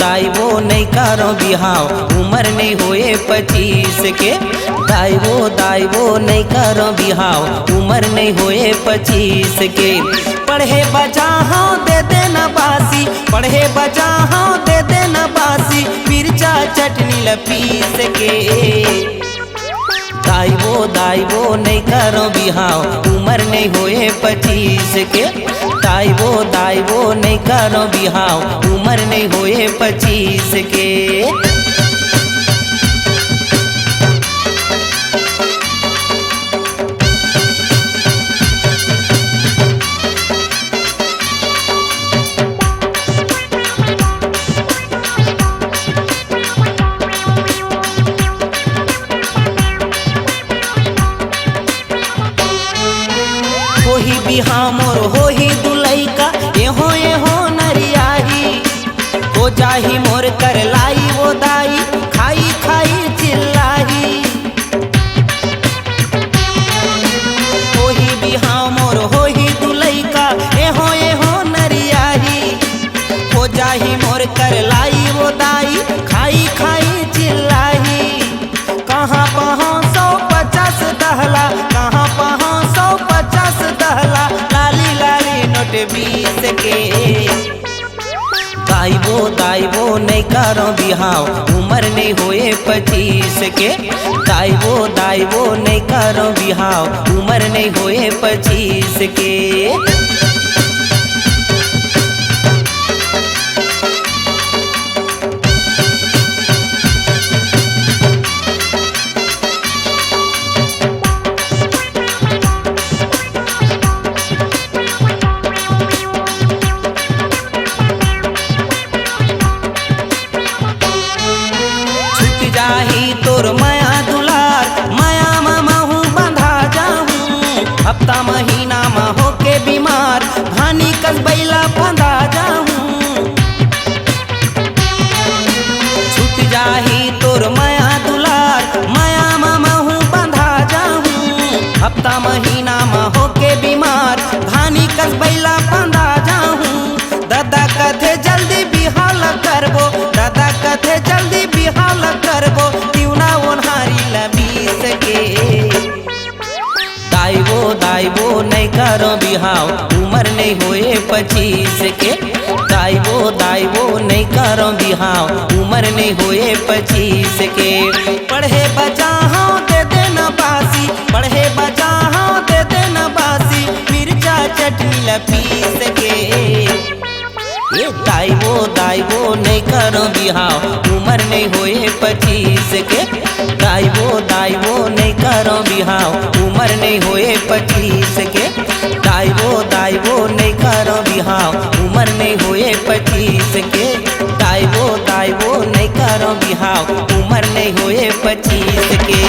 दाइबो नहीं करो बिहाव उम्र नहीं होए 25 के। दाइबो नहीं करो बिहाव उम्र नहीं होए 25 के। पढ़े बजा हाँ दे देना बासी, पढ़े बजा हाँ दे देना बासी, मिर्चा चटनी लपीस के। दाइबो नहीं करो बिहाव उम्र नहीं होए 25 के। दाइबो नहीं करो बिहाव उम्र नहीं होए 25 के। होही बिहाव मोर होही दुलैका एहो नरियाही। हो जाही मोर कर लाई वो दाई खाई खाई चिल्लाई। होही बिहाव मोर होही दुलैका एहो नरियाही। हो जाही मोर कर लाई वो दाई खाई खाई चिल्लाई। कहाँ पहाँ 150 दहला, कहाँ पहाँ 150 दहला, लाली लाली नोट 20 के। दाइबो नहीं करो बिहाव उम्र नहीं होए 25 के। दाइबो नहीं करो बिहाव उम्र नहीं होए 25 के। जाही तोर माया दुलार माया मामा हूँ बंधा जाऊँ। हफ्ता महीना माँ होके बीमार धानी कस बैला बंधा जाऊँ। छूट जाही तोर माया दुलार माया मामा हूँ बंधा जाऊँ। हफ्ता महीना माँ होके बीमार धानी कस बैला बंधा जाऊँ। दादा कथे जल्दी बिहाल करबो, दादा कथे जल्दी बिहाल करबो, क्यूना ओन्हारी लबीस के। दाइबो नहीं करो बिहाव उम्र नहीं होए 25 के। दाइबो नहीं करो बिहाव उम्र नहीं होए 25 के। पढ़े बजा हाँ दे देना बासी, पढ़े बजा हाँ दे देना बासी, मिर्चा चटनी लपीस के। दाइबो नहीं करो बिहाव उम्र नहीं होए 25 के। दाइबो नहीं करो बिहाव उम्र नहीं होए 25 के। दाइबो नहीं करो बिहाव उम्र नहीं होए 25 के। दाइबो नहीं करो बिहाव उम्र नहीं होए 25 के।